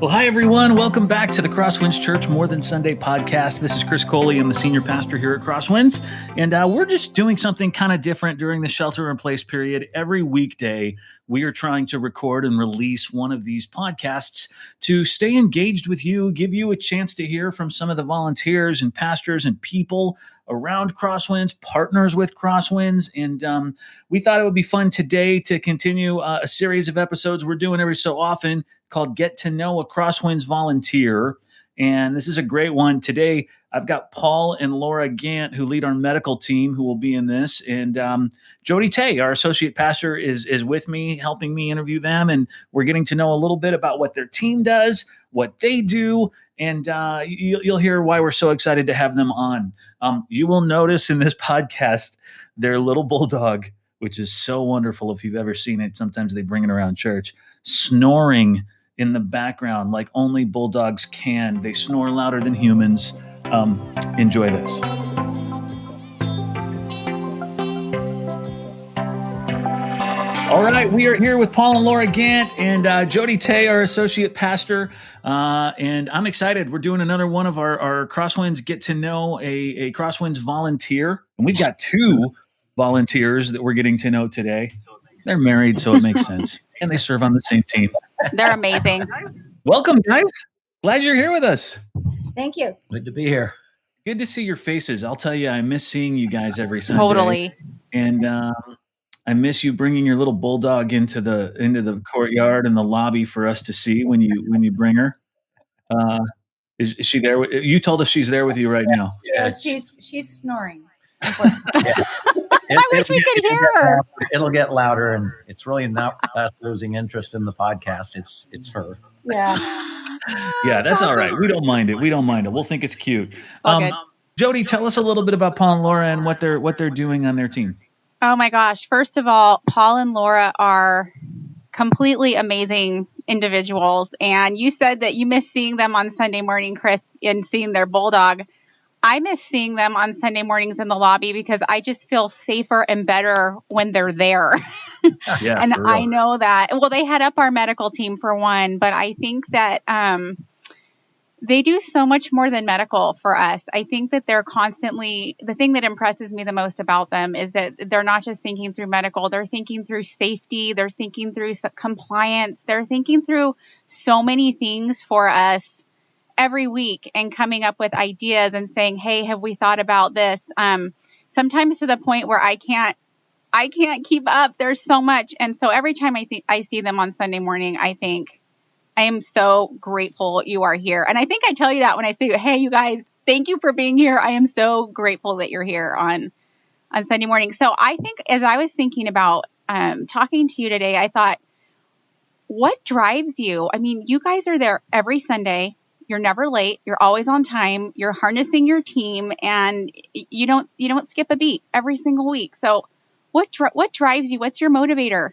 Well, hi, everyone. Welcome back to the Crosswinds Church More Than Sunday podcast. This is Chris Coli. I'm the senior pastor here at Crosswinds, and we're just doing something kind of different during the shelter-in-place period. Every weekday, we are trying to record and release one of these podcasts to stay engaged with you, give you a chance to hear from some of the volunteers and pastors and people around Crosswinds, partners with Crosswinds, and we thought it would be fun today to continue a series of episodes we're doing every so often called Get to Know a Crosswinds Volunteer. And this is a great one. Today, I've got Paul and Laura Gantt, who lead our medical team, who will be in this. And Jodie Tey, our associate pastor, is with me, helping me interview them. And we're getting to know a little bit about what their team does, what they do, and you'll hear why we're so excited to have them on. You will notice in this podcast, their little Bulldog, which is so wonderful if you've ever seen it. Sometimes they bring it around church, snoring in the background like only Bulldogs can. They snore louder than humans. Enjoy this. All right, we are here with Paul and Laura Gantt and Jodie Tey, our associate pastor, and I'm excited. We're doing another one of our Crosswinds Get to Know a Crosswinds volunteer, and we've got two volunteers that we're getting to know today. They're married, so it makes sense, and they serve on the same team. They're amazing. Welcome, guys. Glad you're here with us. Thank you. Good to be here. Good to see your faces. I'll tell you, I miss seeing you guys every Sunday. Totally. And I miss you bringing your little Bulldog into the courtyard and the lobby for us to see when you bring her. Is she there? You told us she's there with you right now. Yes, she's snoring. I wish we could hear her. It'll get louder, and it's really not us losing interest in the podcast. It's her. Yeah. Yeah, that's all right. We don't mind it. We'll think it's cute. Jodie, tell us a little bit about Paul and Laura and what they're doing on their team. Oh my gosh. First of all, Paul and Laura are completely amazing individuals. And you said that you miss seeing them on Sunday morning, Chris, and seeing their Bulldog. I miss seeing them on Sunday mornings in the lobby because I just feel safer and better when they're there. Yeah, and I know that, well, they head up our medical team for one, but I think that they do so much more than medical for us. I think that they're constantly, the thing that impresses me the most about them is that they're not just thinking through medical, they're thinking through safety, they're thinking through compliance, they're thinking through so many things for us every week and coming up with ideas and saying, hey, have we thought about this? Sometimes to the point where I can't keep up. There's so much. And so every time I see them on Sunday morning, I think I am so grateful you are here. And I think I tell you that when I say, hey, you guys, thank you for being here. I am so grateful that you're here on Sunday morning. So I think as I was thinking about talking to you today, I thought, what drives you? I mean, you guys are there every Sunday. You're never late. You're always on time. You're harnessing your team, and you don't skip a beat every single week. So, what drives you? What's your motivator?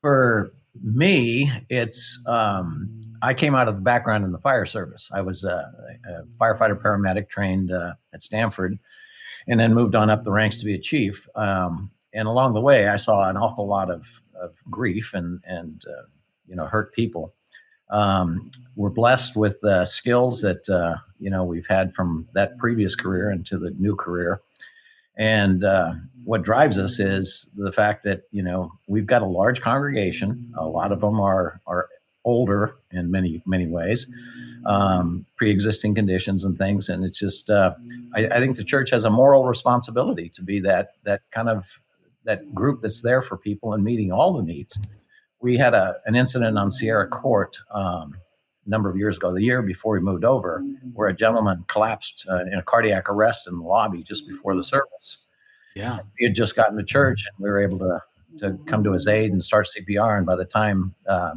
For me, it's I came out of the background in the fire service. I was a firefighter paramedic trained at Stanford, and then moved on up the ranks to be a chief. And along the way, I saw an awful lot of grief and hurt people. We're blessed with skills that, we've had from that previous career into the new career. And what drives us is the fact that, we've got a large congregation. A lot of them are older in many, many ways, pre-existing conditions and things. And it's just, I think the church has a moral responsibility to be that kind of that group that's there for people and meeting all the needs. We had an incident on Sierra Court a number of years ago, the year before we moved over, where a gentleman collapsed in a cardiac arrest in the lobby just before the service. Yeah, he had just gotten to church, and we were able to come to his aid and start CPR. And by the time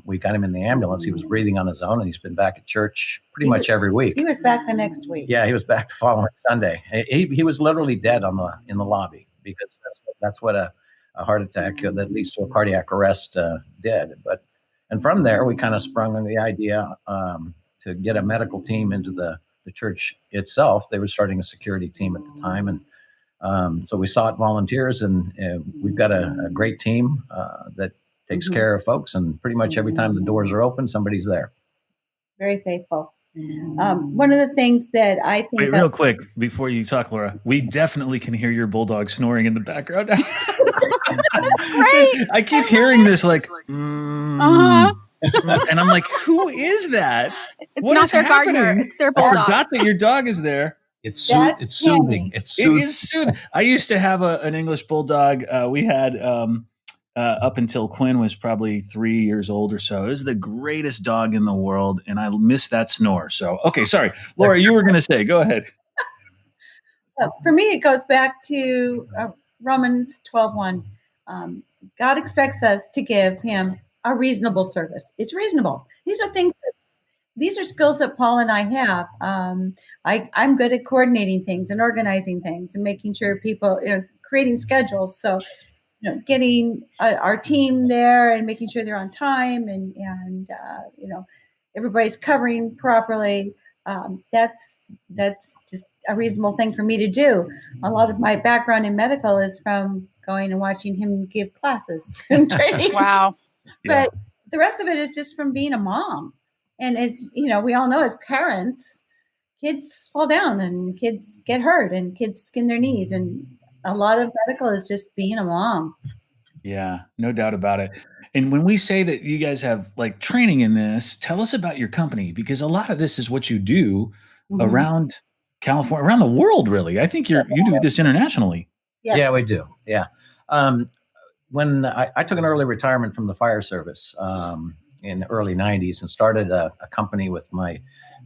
we got him in the ambulance, he was breathing on his own, and he's been back at church pretty much every week. He was back the next week. Yeah, he was back the following Sunday. He was literally dead in the lobby, because that's what a heart attack that leads to a cardiac arrest did. And from there, we kind of sprung on the idea to get a medical team into the church itself. They were starting a security team at the time, and so we sought volunteers, and we've got a great team that takes Mhm. care of folks, and pretty much every time the doors are open, somebody's there. Very faithful. One of the things that I Wait, think real of, quick before you talk, Laura, we definitely can hear your bulldog snoring in the background. Great. I keep hearing this like, Uh-huh. and I'm like, who is that? It's What not is their gardener. happening? It's their I bulldog. forgot that your dog is there. It's That's it's soothing. Tammy. It's It soothing. is soothing. I used to have an English bulldog. We had up until Quinn was probably 3 years old or so. It was the greatest dog in the world, and I miss that snore. So, okay, sorry, Laura, you were going to say. Go ahead. for me, it goes back to Romans 12:1. God expects us to give him a reasonable service. It's reasonable. These are things. These are skills that Paul and I have. I'm good at coordinating things and organizing things and making sure people, creating schedules. So, getting our team there and making sure they're on time and everybody's covering properly. That's just a reasonable thing for me to do. A lot of my background in medical is from going and watching him give classes and trainings. Wow. Yeah. But the rest of it is just from being a mom. And it's, we all know as parents, kids fall down and kids get hurt and kids skin their knees. And a lot of medical is just being a mom. Yeah, no doubt about it. And when we say that you guys have like training in this, tell us about your company because a lot of this is what you do around California, around the world, really. I think you do this internationally. Yes. Yeah, we do. Yeah. When I took an early retirement from the fire service in the early 90s and started a company with my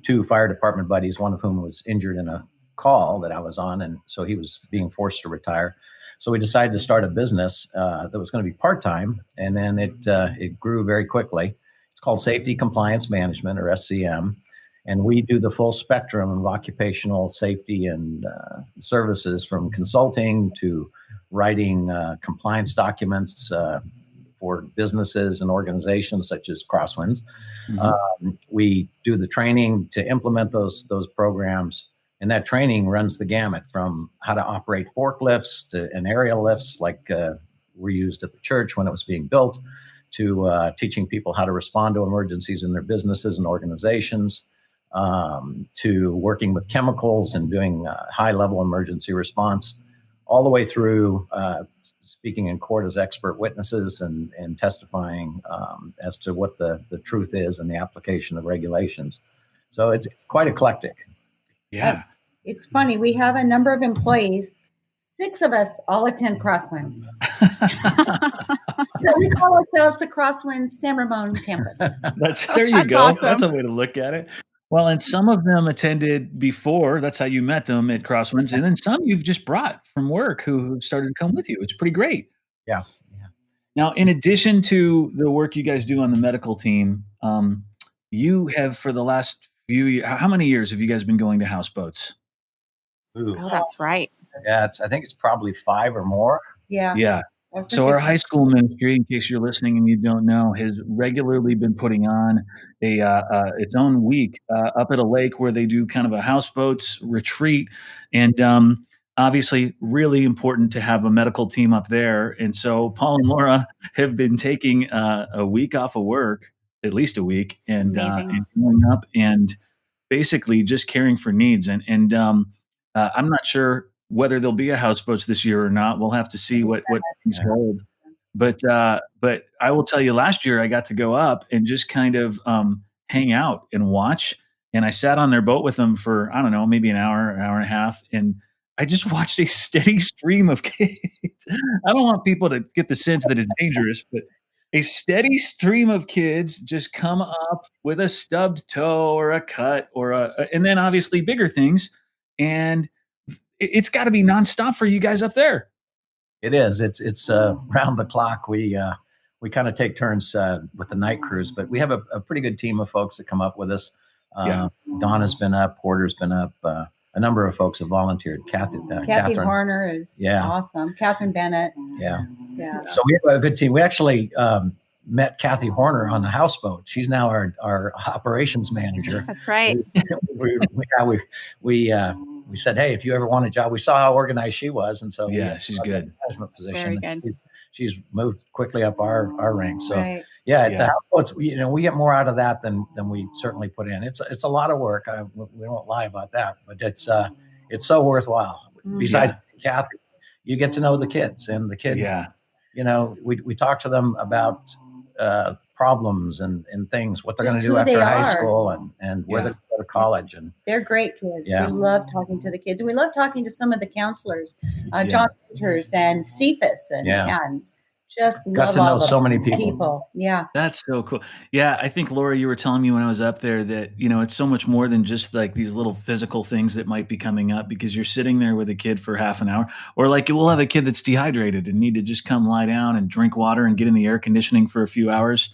two fire department buddies, one of whom was injured in a call that I was on. And so he was being forced to retire. So we decided to start a business that was going to be part-time. And then it grew very quickly. It's called Safety Compliance Management, or SCM. And we do the full spectrum of occupational safety and services, from consulting to writing compliance documents for businesses and organizations such as Crosswinds. We do the training to implement those programs, and that training runs the gamut from how to operate forklifts and aerial lifts like were used at the church when it was being built, to teaching people how to respond to emergencies in their businesses and organizations, to working with chemicals and doing high-level emergency response, all the way through speaking in court as expert witnesses and testifying as to what the truth is and the application of regulations. So it's quite eclectic. Yeah. It's funny. We have a number of employees. 6 of us all attend Crosswinds. So we call ourselves the Crosswinds San Ramon campus. There you That's go. awesome. That's a way to look at it. Well, and some of them attended before. That's how you met them at Crosswinds. And then some you've just brought from work who started to come with you. It's pretty great. Yeah. Now, in addition to the work you guys do on the medical team, you have for the last few years, how many years have you guys been going to houseboats? Ooh. Oh, that's right. Yeah, I think it's probably 5 or more. Yeah. Yeah. I was gonna So say our high school ministry, in case you're listening and you don't know, has regularly been putting on its own week up at a lake where they do kind of a houseboats retreat, and obviously really important to have a medical team up there. And so Paul and Laura have been taking a week off of work, at least a week, and going up and basically just caring for needs. And I'm not sure whether there'll be a houseboats this year or not. We'll have to see what things hold. But I will tell you, last year I got to go up and just kind of hang out and watch. And I sat on their boat with them for, I don't know, maybe an hour and a half. And I just watched a steady stream of kids. I don't want people to get the sense that it's dangerous, but a steady stream of kids just come up with a stubbed toe or a cut and then obviously bigger things. And it's got to be nonstop for you guys up there. It is. It's round the clock. We kind of take turns with the night cruise, but we have a pretty good team of folks that come up with us. Donna's been up, Porter's been up. A number of folks have volunteered. Kathy Catherine Horner is awesome. Catherine Bennett. Yeah. So we have a good team. We actually met Kathy Horner on the houseboat. She's now our operations manager. That's right. We said, hey, if you ever want a job, we saw how organized she was, and so she's good. Management position. Very good. she's moved quickly up our ranks. So Right. yeah, the houseboats, we get more out of that than we certainly put in. It's a lot of work. We won't lie about that, but it's so worthwhile. Besides Kathy, you get to know the kids, and the kids, we talk to them about problems and things, what they're going to do after high school, and where they're going to go to college. And they're great kids. We love talking to the kids. We love talking to some of the counselors, John Peters and Cephas, and just got to know so many people. Yeah. That's so cool. Yeah. I think, Laura, you were telling me when I was up there that, it's so much more than just like these little physical things that might be coming up, because you're sitting there with a kid for half an hour, or like we'll have a kid that's dehydrated and need to just come lie down and drink water and get in the air conditioning for a few hours.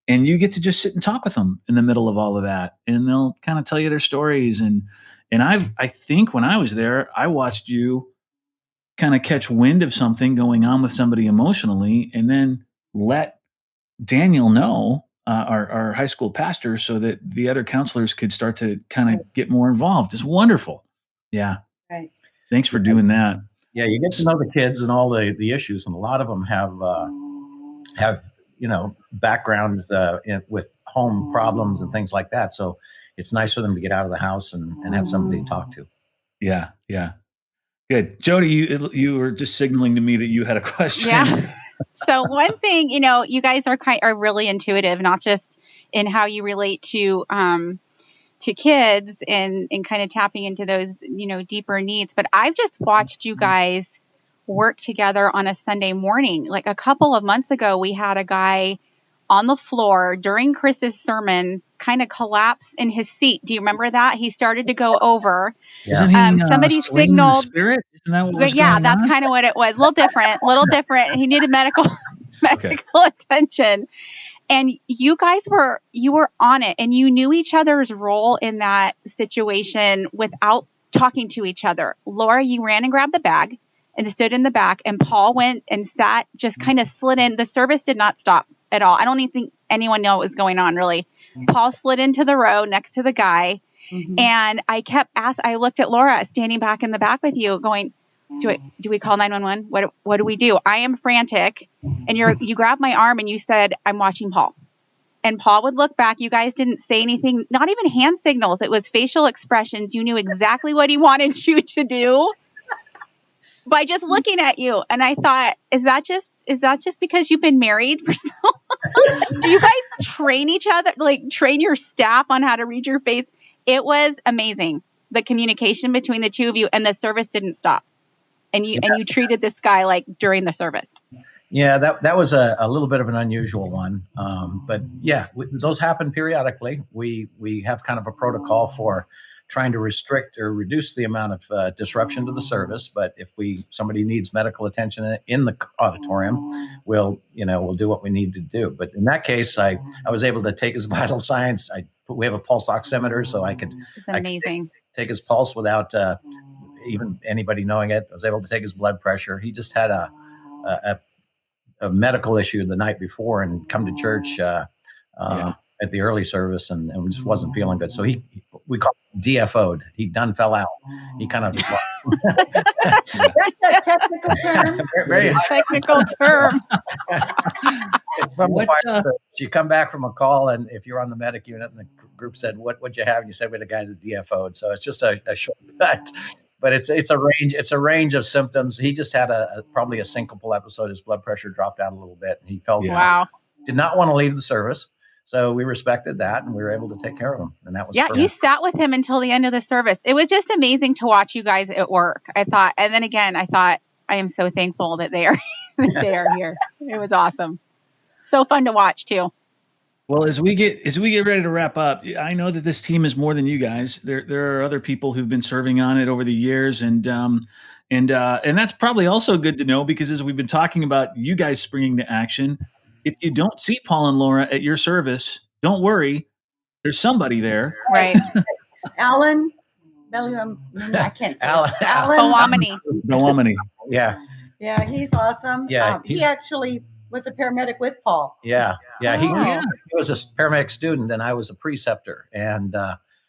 And you get to just sit and talk with them in the middle of all of that. And they'll kind of tell you their stories. And I think when I was there, I watched you kind of catch wind of something going on with somebody emotionally, and then let Daniel know, our high school pastor, so that the other counselors could start to kind of get more involved. It's wonderful. Yeah. Right. Thanks for doing that. Yeah, you get to know the kids and all the issues, and a lot of them have backgrounds with home problems and things like that. So it's nice for them to get out of the house and have somebody to talk to. Yeah. Yeah. Good. Jodie, you were just signaling to me that you had a question. Yeah. So one thing, you guys are really intuitive, not just in how you relate to kids and kind of tapping into those, deeper needs. But I've just watched you guys work together on a Sunday morning. Like a couple of months ago, we had a guy on the floor during Chris's sermon kind of collapse in his seat. Do you remember that? He started to go over. Yeah. Isn't he, somebody signaled. Spirit? Isn't that what was that's kind of what it was. A little different. He needed medical attention. And you guys were on it, and you knew each other's role in that situation without talking to each other. Laura, you ran and grabbed the bag and stood in the back, and Paul went and sat, just kind of slid in. The service did not stop at all. I don't even think anyone knew what was going on, really. Paul slid into the row next to the guy. Mm-hmm. And I looked at Laura standing back in the back with you going, do we call 911? What do we do? I am frantic. And you grabbed my arm and you said, I'm watching Paul. And Paul would look back. You guys didn't say anything, not even hand signals. It was facial expressions. You knew exactly what he wanted you to do by just looking at you. And I thought, is that just because you've been married for so long? Do you guys train each other, like train your staff on how to read your face? It was amazing. The communication between the two of you, and the service didn't stop. And you treated this guy like during the service. Yeah, that was a little bit of an unusual one. But yeah, those happen periodically. We have kind of a protocol for trying to restrict or reduce the amount of disruption to the service. But if somebody needs medical attention in the auditorium, we'll do what we need to do. But in that case, I was able to take his vital signs. We have a pulse oximeter, so I could take his pulse without even anybody knowing it. I was able to take his blood pressure. He just had a medical issue the night before and come to church at the early service and just wasn't feeling good. So we call him DFO'd. He done fell out. He kind of that's a technical term. Very technical term. It's from the fire service. You come back from a call, and if you're on the medic unit, and the group said, "What'd you have?" And you said, "We had a guy that DFO'd." So it's just a short cut. But it's a range. It's a range of symptoms. He just had probably a syncopal episode. His blood pressure dropped out a little bit, and he felt did not want to leave the service. So we respected that, and we were able to take care of him. And that was you sat with him until the end of the service. It was just amazing to watch you guys at work. I thought, I am so thankful that they are here. It was awesome. So fun to watch too. Well, as we get ready to wrap up, I know that this team is more than you guys. There are other people who've been serving on it over the years, and that's probably also good to know, because as we've been talking about you guys springing to action, if you don't see Paul and Laura at your service, don't worry. There's somebody there. Right. Alan, I can't say Alan. Bellamini. Yeah. Yeah, he's awesome. Yeah, he actually was a paramedic with Paul. Yeah. He was a paramedic student, and I was a preceptor. And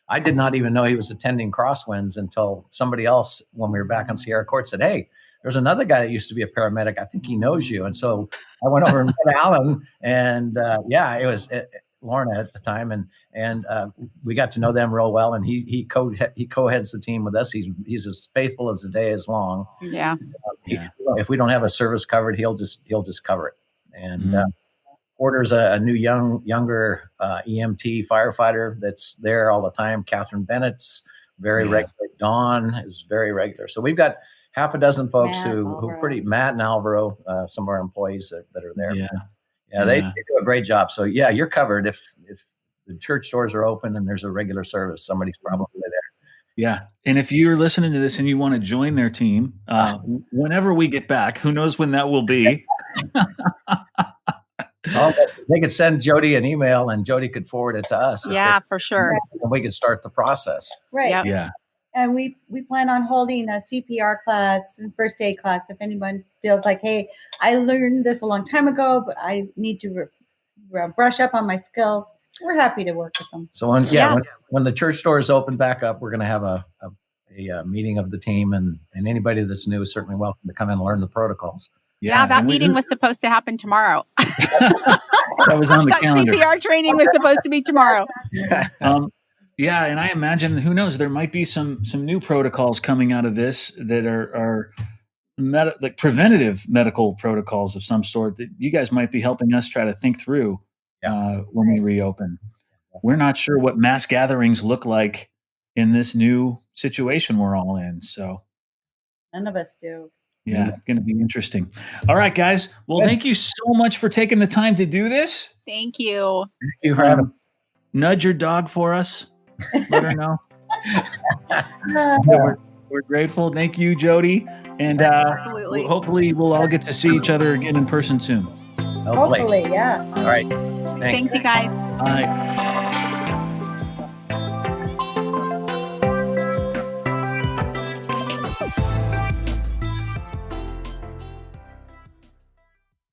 I did not even know he was attending Crosswinds until somebody else, when we were back on Sierra Court, said, "Hey, there's another guy that used to be a paramedic. I think he knows you. And so I went over and met Alan, and it was Lorna at the time, and we got to know them real well. And he co-heads the team with us. He's as faithful as the day is long. Yeah. If we don't have a service covered, he'll just cover it. And Porter's a new younger EMT firefighter that's there all the time. Catherine Bennett's very regular. Dawn is very regular. So we've got half a dozen folks Matt and Alvaro, some of our employees that are there. They do a great job. So you're covered if the church doors are open and there's a regular service, somebody's probably there. Yeah. And if you're listening to this and you want to join their team, whenever we get back, who knows when that will be. They could send Jodie an email and Jodie could forward it to us. For sure. And we could start the process. Right. Yep. Yeah. And we plan on holding a CPR class and first aid class. If anyone feels like, hey, I learned this a long time ago, but I need to brush up on my skills, we're happy to work with them. So when the church doors open back up, we're going to have a meeting of the team, and anybody that's new is certainly welcome to come in and learn the protocols. Yeah, that meeting was supposed to happen tomorrow. That was on the calendar. CPR training was supposed to be tomorrow. Yeah, and I imagine, who knows, there might be some new protocols coming out of this that are like preventative medical protocols of some sort that you guys might be helping us try to think through when we reopen. We're not sure what mass gatherings look like in this new situation we're all in. So none of us do. Yeah, going to be interesting. All right, guys. Well, thank you so much for taking the time to do this. Thank you. Thank you for having. Nudge your dog for us. Let her know. We're grateful. Thank you, Jodie. And hopefully we'll all get to see each other again in person soon. Hopefully, yeah. All right. Thanks, you guys. Bye.